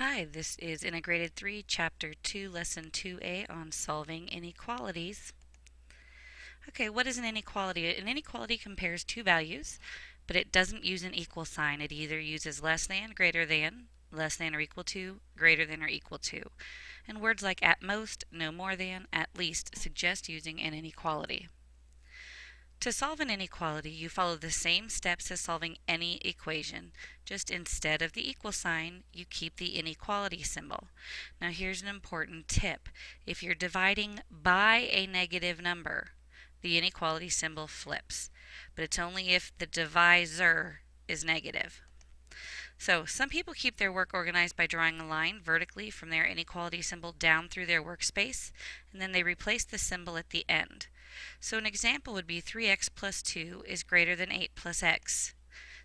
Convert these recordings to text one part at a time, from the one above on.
Hi, this is Integrated 3, Chapter 2, Lesson 2A on Solving Inequalities. Okay, what is an inequality? An inequality compares two values, but it doesn't use an equal sign. It either uses less than, greater than, less than or equal to, greater than or equal to. And words like at most, no more than, at least suggest using an inequality. To solve an inequality, you follow the same steps as solving any equation. Just instead of the equal sign, you keep the inequality symbol. Now here's an important tip. If you're dividing by a negative number, the inequality symbol flips. But it's only if the divisor is negative. So some people keep their work organized by drawing a line vertically from their inequality symbol down through their workspace, and then they replace the symbol at the end. So an example would be 3x plus 2 is greater than 8 plus x.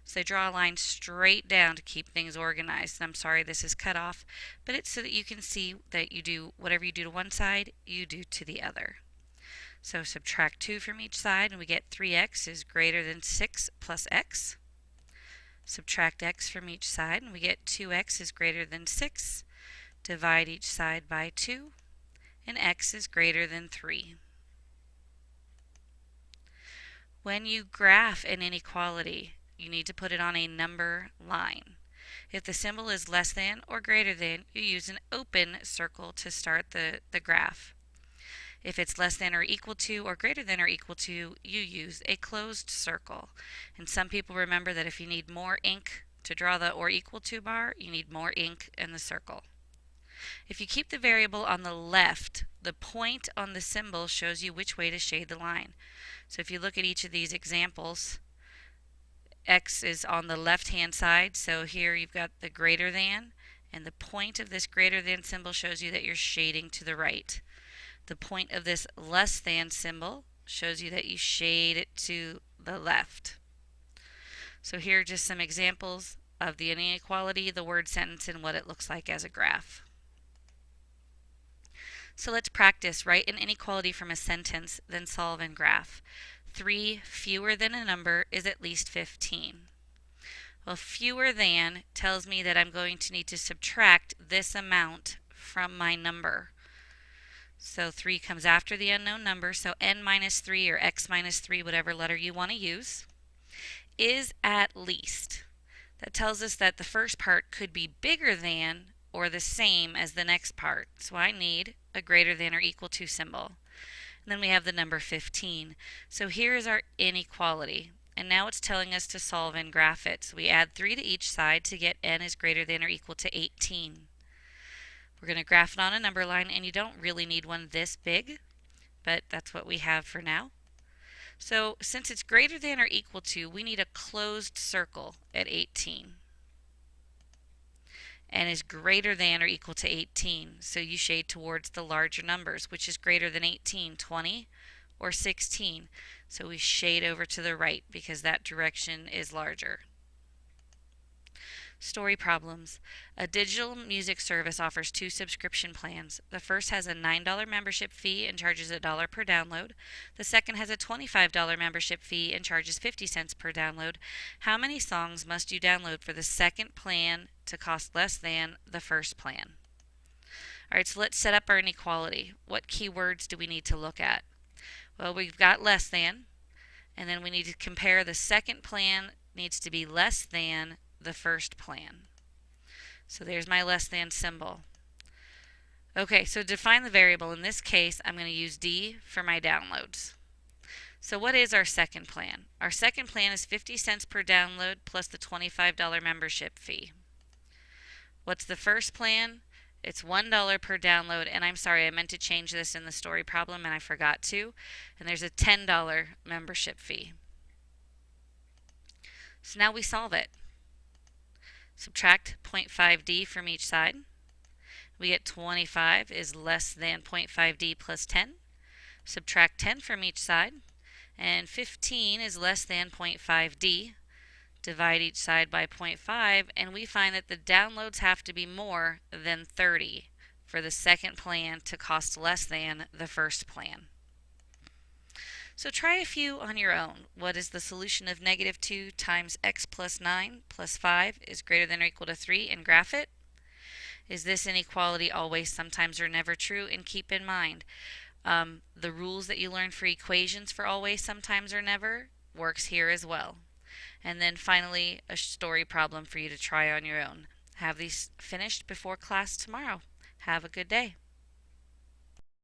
So they draw a line straight down to keep things organized. And I'm sorry this is cut off, but it's so that you can see that you do whatever you do to one side, you do to the other. So subtract 2 from each side and we get 3x is greater than 6 plus x. Subtract x from each side and we get 2x is greater than 6. Divide each side by 2 and x is greater than 3. When you graph an inequality, you need to put it on a number line. If the symbol is less than or greater than, you use an open circle to start the graph. If it's less than or equal to or greater than or equal to, you use a closed circle. And some people remember that if you need more ink to draw the or equal to bar, you need more ink in the circle. If you keep the variable on the left, the point on the symbol shows you which way to shade the line. So if you look at each of these examples, x is on the left-hand side, so here you've got the greater than, and the point of this greater than symbol shows you that you're shading to the right. The point of this less than symbol shows you that you shade it to the left. So here are just some examples of the inequality, the word sentence, and what it looks like as a graph. So let's practice. Write an inequality from a sentence, then solve and graph. 3 fewer than a number is at least 15. Well, fewer than tells me that I'm going to need to subtract this amount from my number. So 3 comes after the unknown number, so n minus 3 or x minus 3, whatever letter you want to use, is at least. That tells us that the first part could be bigger than or the same as the next part. So I need a greater than or equal to symbol. And then we have the number 15. So here is our inequality. And now it's telling us to solve and graph it. So we add 3 to each side to get n is greater than or equal to 18. We're going to graph it on a number line, and you don't really need one this big, but that's what we have for now. So since it's greater than or equal to, we need a closed circle at 18. N is greater than or equal to 18, so you shade towards the larger numbers, which is greater than 18, 20 or 16. So we shade over to the right because that direction is larger. Story problems. A digital music service offers 2 subscription plans. The first has a $9 membership fee and charges $1 per download. The second has a $25 membership fee and charges 50 cents per download. How many songs must you download for the second plan to cost less than the first plan? Alright, so let's set up our inequality. What keywords do we need to look at? Well, we've got less than, and then we need to compare the second plan needs to be less than the first plan. So there's my less than symbol. Okay, so define the variable. In this case, I'm going to use D for my downloads. So what is our second plan? Our second plan is 50 cents per download plus the $25 membership fee. What's the first plan? It's $1 per download, and I'm sorry, I meant to change this in the story problem and I forgot to. And there's a $10 membership fee. So now we solve it. Subtract 0.5d from each side. We get 25 is less than 0.5d plus 10. Subtract 10 from each side. And 15 is less than 0.5d. Divide each side by 0.5, and we find that the downloads have to be more than 30 for the second plan to cost less than the first plan. So try a few on your own. What is the solution of negative 2 times x plus 9 plus 5 is greater than or equal to 3, and graph it? Is this inequality always, sometimes, or never true? And keep in mind, the rules that you learn for equations for always, sometimes, or never works here as well. And then finally, a story problem for you to try on your own. Have these finished before class tomorrow. Have a good day.